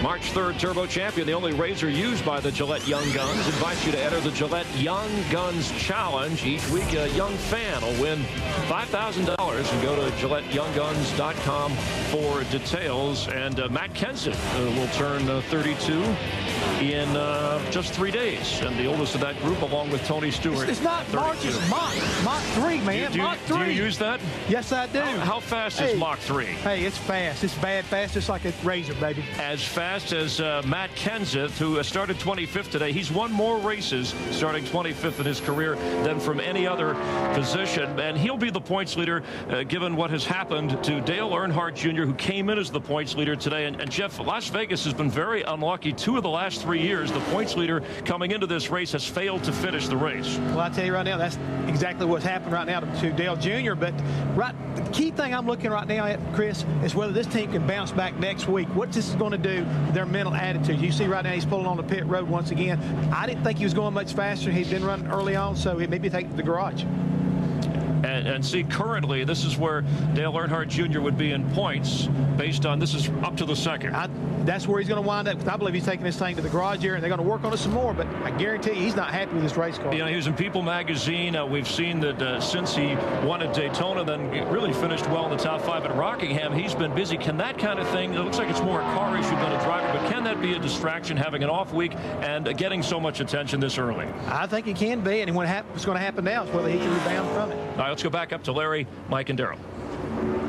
March 3rd Turbo Champion, the only razor used by the Gillette Young Guns, invites you to enter the Gillette Young Guns Challenge. Each week, a young fan will win $5,000, and go to GilletteYoungGuns.com for details. And Matt Kenseth will turn 32 in just 3 days, and the oldest of that group, along with Tony Stewart. It's not March, it's Mach 3, man. Mach 3. Do you use that? Yes, I do. How fast is Mach 3? Hey, it's fast. It's bad fast, just like a razor, baby. As fast as Matt Kenseth, who started 25th today. He's won more races starting 25th in his career than from any other position, and he'll be the points leader given what has happened to Dale Earnhardt Jr., who came in as the points leader today. And Jeff, Las Vegas has been very unlucky. 2 of the last 3 years, the points leader coming into this race has failed to finish the race. Well, I tell you right now, that's exactly what's happened right now to Dale Jr. But the key thing I'm looking right now at, Chris, is whether this team can bounce back next week. What this is going to do with their mental attitude. You see right now he's pulling on the pit road once again. I didn't think he was going much faster. He's been running early on, so he maybe take the garage. And see, currently, this is where Dale Earnhardt Jr. would be in points based on, this is up to the second. That's where he's going to wind up. I believe he's taking this thing to the garage here, and they're going to work on it some more, but I guarantee you he's not happy with this race car. You know, he was in People magazine. We've seen that since he won at Daytona, then really finished well in the top 5 at Rockingham, he's been busy. Can that kind of thing, it looks like it's more a car issue than a driver, but can that be a distraction, having an off week and getting so much attention this early? I think it can be, and what's going to happen now is whether he can rebound from it. All right, let's go back up to Larry, Mike, and Darrell.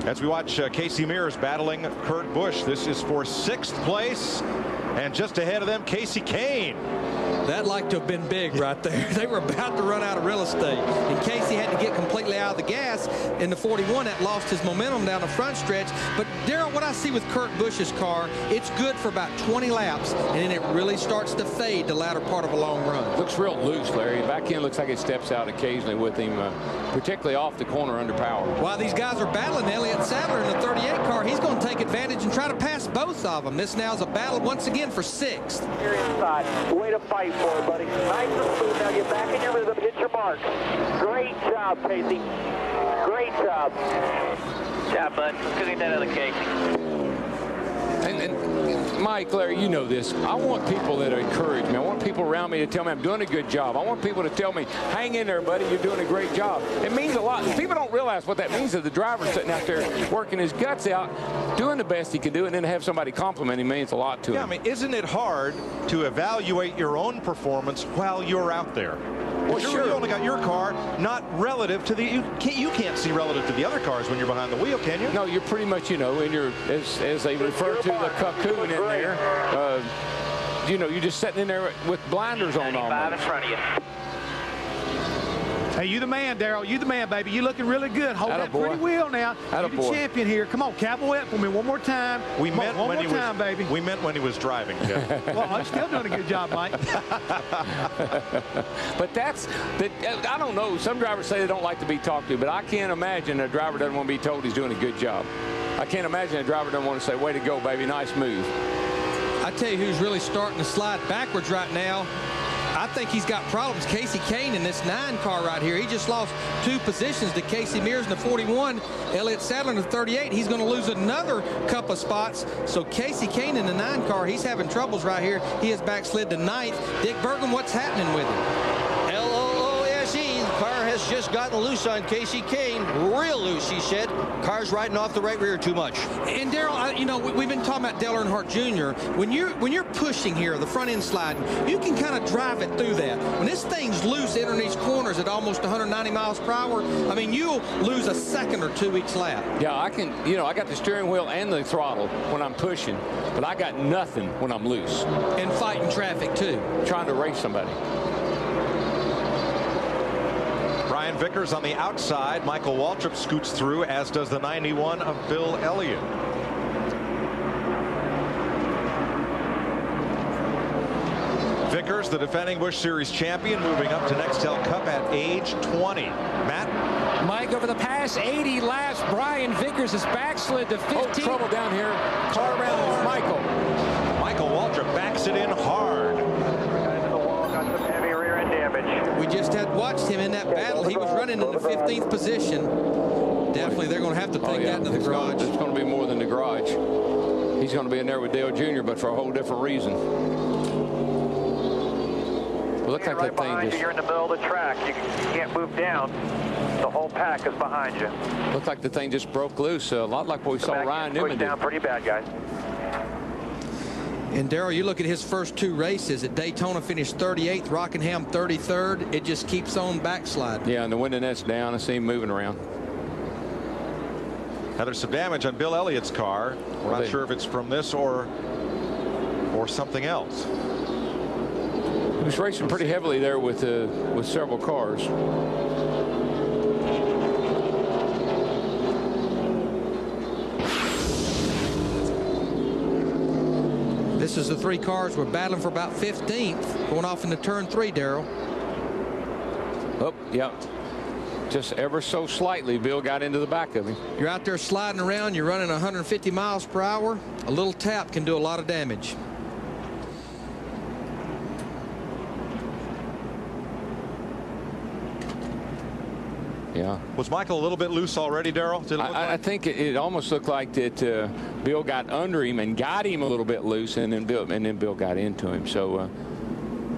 As we watch Casey Mears battling Kurt Busch, this is for 6th place, and just ahead of them, Casey Kane. That like to have been big right there. They were about to run out of real estate, and Casey had to get completely out of the gas in the 41. That lost his momentum down the front stretch. But Darrell, what I see with Kurt Busch's car, it's good for about 20 laps, and then it really starts to fade the latter part of a long run. Looks real loose, Larry. Back end looks like it steps out occasionally with him, particularly off the corner under power. While these guys are battling, Elliott Sadler in the 38 car, he's going to take advantage and try to pass both of them. This now is a battle once again for 6th. You're inside. Way to fight for it, buddy. Nice and smooth. Now get back in your rhythm. Hit your mark. Great job, Casey. Great job. Yeah, bud. Let's go get that other Casey. And Mike, Larry, you know this. I want people that encourage me. I want people around me to tell me I'm doing a good job. I want people to tell me, hang in there, buddy, you're doing a great job. It means a lot. People don't realize what that means to the driver sitting out there working his guts out, doing the best he can do, and then to have somebody compliment him means a lot to him. Yeah, I mean, isn't it hard to evaluate your own performance while you're out there? Well, sure. You only got your car, not relative to the. You can't see relative to the other cars when you're behind the wheel, can you? No, you're pretty much, you know, in your as they refer to the cocoon in there. You know, you're just sitting in there with blinders on. 95 in front of you. Hey, you the man, Darrell. You the man, baby. You looking really good. Hold that pretty wheel now. You're the champion here. Come on, cowboy it for me one more time. We meant one more time, baby. We meant when he was driving. Yeah. Well, I'm still doing a good job, Mike. But I don't know. Some drivers say they don't like to be talked to, but I can't imagine a driver doesn't want to be told he's doing a good job. I can't imagine a driver doesn't want to say, way to go, baby, nice move. I tell you who's really starting to slide backwards right now. I think he's got problems. Casey Kane in this 9 car right here. He just lost 2 positions to Casey Mears in the 41. Elliott Sadler in the 38. He's going to lose another couple of spots. So Casey Kane in the 9 car, he's having troubles right here. He has backslid to 9th. Dick Bergman, what's happening with him? L-O-O-S-E. The car has just gotten loose on Casey Kane. Real loose, he said. Car's riding off the right rear too much. And Darrell, you know, we've been talking about Dale Earnhardt Jr. When you're pushing here, the front end sliding, you can kind of drive it through that. When this thing's loose entering these corners at almost 190 miles per hour, I mean, you'll lose a second or 2 each lap. Yeah, I can, you know, I got the steering wheel and the throttle when I'm pushing, but I got nothing when I'm loose. And fighting traffic, too. Trying to race somebody. Brian Vickers on the outside. Michael Waltrip scoots through, as does the 91 of Bill Elliott. Vickers, the defending Busch Series champion, moving up to Nextel Cup at age 20. Matt? Mike, over the past 80 laps, Brian Vickers has backslid to 15. Oh, trouble down here. Car around with Michael. Michael Waltrip backs it in hard. We just had watched him in that battle. He was running in the 15th position. Definitely, they're going to have to take that into the garage. It's going to be more than the garage. He's going to be in there with Dale Jr., but for a whole different reason. It looks like right that thing behind just... you. You're in the middle of the track. You can't move down. The whole pack is behind you. Looks like the thing just broke loose. A lot like what we saw Ryan Newman do. Down pretty bad, guys. And Darrell, you look at his first 2 races. At Daytona finished 38th, Rockingham 33rd. It just keeps on backsliding. Yeah, and the window net's down. I see him moving around. Now there's some damage on Bill Elliott's car. We're not sure if it's from this or something else. He was racing pretty heavily there with several cars. This is the 3 cars. We're battling for about 15th, going off into turn 3, Darrell. Oh, yeah. Just ever so slightly, Bill got into the back of him. You're out there sliding around. You're running 150 miles per hour. A little tap can do a lot of damage. Yeah. Was Michael a little bit loose already, Darrell? I think it almost looked like that Bill got under him and got him a little bit loose, and then Bill got into him. So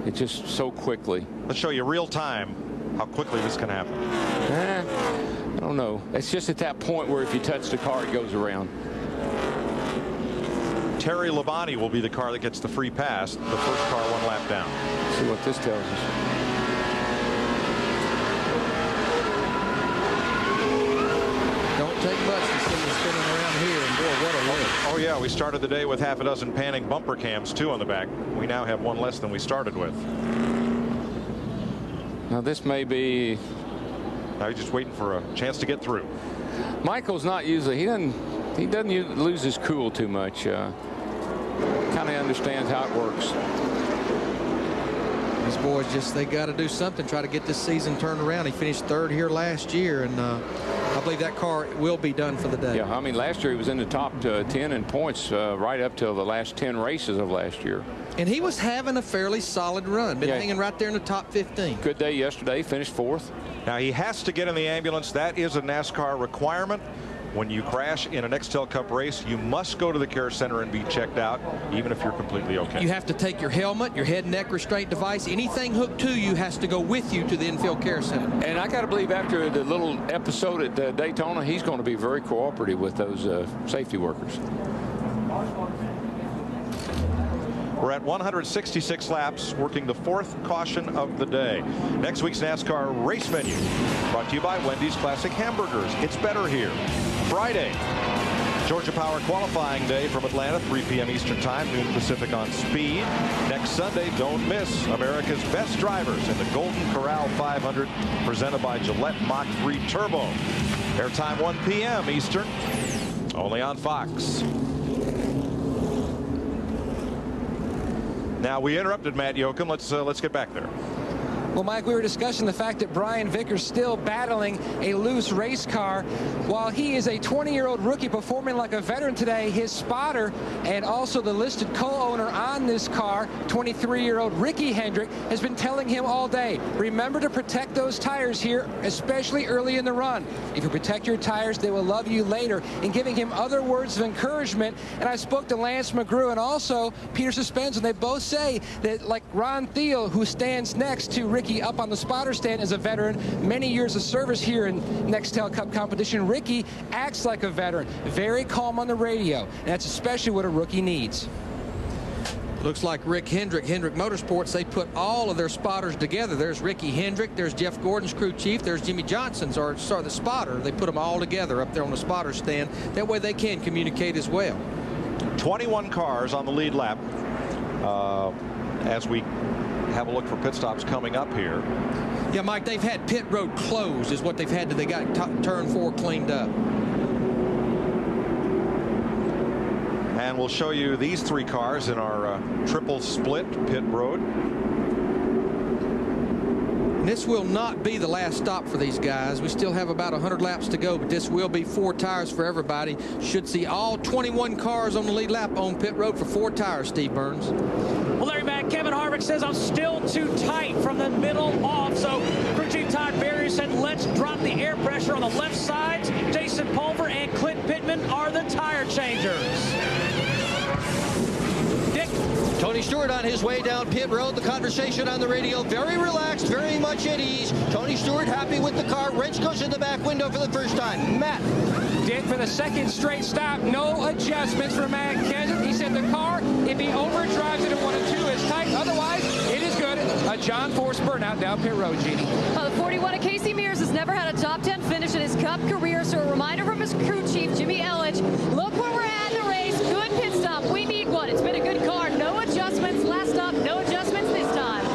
it just so quickly. Let's show you real time how quickly this can happen. I don't know. It's just at that point where if you touch the car, it goes around. Terry Labonte will be the car that gets the free pass. The first car 1 lap down. Let's see what this tells us. Don't take much to see you spinning around here, and boy, what a load. Oh yeah, we started the day with half a dozen panning bumper cams, 2 on the back. We now have 1 less than we started with. Now this may be... Now he's just waiting for a chance to get through. Michael's not usually, he doesn't lose his cool too much. Kind of understands how it works. These boys they got to do something, try to get this season turned around. He finished 3rd here last year, and I believe that car will be done for the day. Yeah, I mean, last year he was in the top 10 in points right up till the last 10 races of last year. And he was having a fairly solid run, been hanging right there in the top 15. Good day yesterday, finished 4th. Now he has to get in the ambulance. That is a NASCAR requirement. When you crash in a Nextel Cup race, you must go to the care center and be checked out, even if you're completely okay. You have to take your helmet, your head and neck restraint device, anything hooked to you has to go with you to the infield care center. And I got to believe after the little episode at Daytona, he's going to be very cooperative with those safety workers. We're at 166 laps, working the 4th caution of the day. Next week's NASCAR race menu, brought to you by Wendy's Classic Hamburgers. It's better here. Friday, Georgia Power qualifying day from Atlanta, 3 p.m. Eastern Time, noon Pacific on Speed. Next Sunday, don't miss America's best drivers in the Golden Corral 500, presented by Gillette Mach 3 Turbo. Airtime 1 p.m. Eastern, only on Fox. Now we interrupted Matt Yoakum. Let's get back there. Well, Mike, we were discussing the fact that Brian Vickers still battling a loose race car. While he is a 20-year-old rookie performing like a veteran today, his spotter and also the listed co-owner on this car, 23-year-old Ricky Hendrick, has been telling him all day, remember to protect those tires here, especially early in the run. If you protect your tires, they will love you later, and giving him other words of encouragement. And I spoke to Lance McGrew and also Peter Suspension. They both say that, like Ron Thiel, who stands next to Ricky up on the spotter stand as a veteran, many years of service here in Nextel Cup competition, Ricky acts like a veteran, very calm on the radio, and that's especially what a rookie needs. Looks like Rick Hendrick Motorsports, they put all of their spotters together. There's Ricky Hendrick, there's Jeff Gordon's crew chief, there's Jimmy Johnson's, or sorry, the spotter. They put them all together up there on the spotter stand. That way they can communicate as well. 21 cars on the lead lap as we have a look for pit stops coming up here. Yeah, Mike, they've had pit road closed is what they've had till they got turn 4 cleaned up. And we'll show you these 3 cars in our triple split pit road. And this will not be the last stop for these guys. We still have about 100 laps to go, but this will be 4 tires for everybody. Should see all 21 cars on the lead lap on pit road for 4 tires, Steve Burns. Well, Larry Mack, Kevin Harvick says I'm still too tight from the middle off. So crew chief Todd Berry said let's drop the air pressure on the left sides. Jason Pulver and Clint Pittman are the tire changers. Tony Stewart on his way down pit road. The conversation on the radio, very relaxed, very much at ease. Tony Stewart happy with the car. Wrench goes in the back window for the first time. Matt. Did for the second straight stop. No adjustments for Matt Kenseth. He said the car, if he overdrives it at 1 and 2, is tight. Otherwise, it is good. A John Force burnout down pit road, Jeannie. Well, the 41 of Casey Mears has never had a top 10 finish in his Cup career, so a reminder from his crew chief, Jimmy Elledge. Look where we're at in the race. Good pit stop. We need one. It's been a good car. No adjustments. Last stop, no adjustments this time.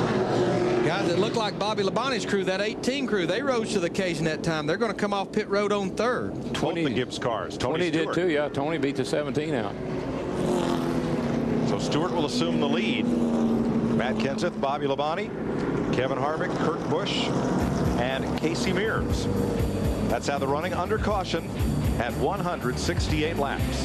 Guys, it looked like Bobby Labonte's crew, that 18 crew, they rose to the occasion that time. They're going to come off pit road on third. 20 the Gibbs cars. Tony did too, yeah. Tony beat the 17 out. So Stewart will assume the lead. Matt Kenseth, Bobby Labonte, Kevin Harvick, Kurt Busch, and Casey Mears. That's how the running under caution at 168 laps.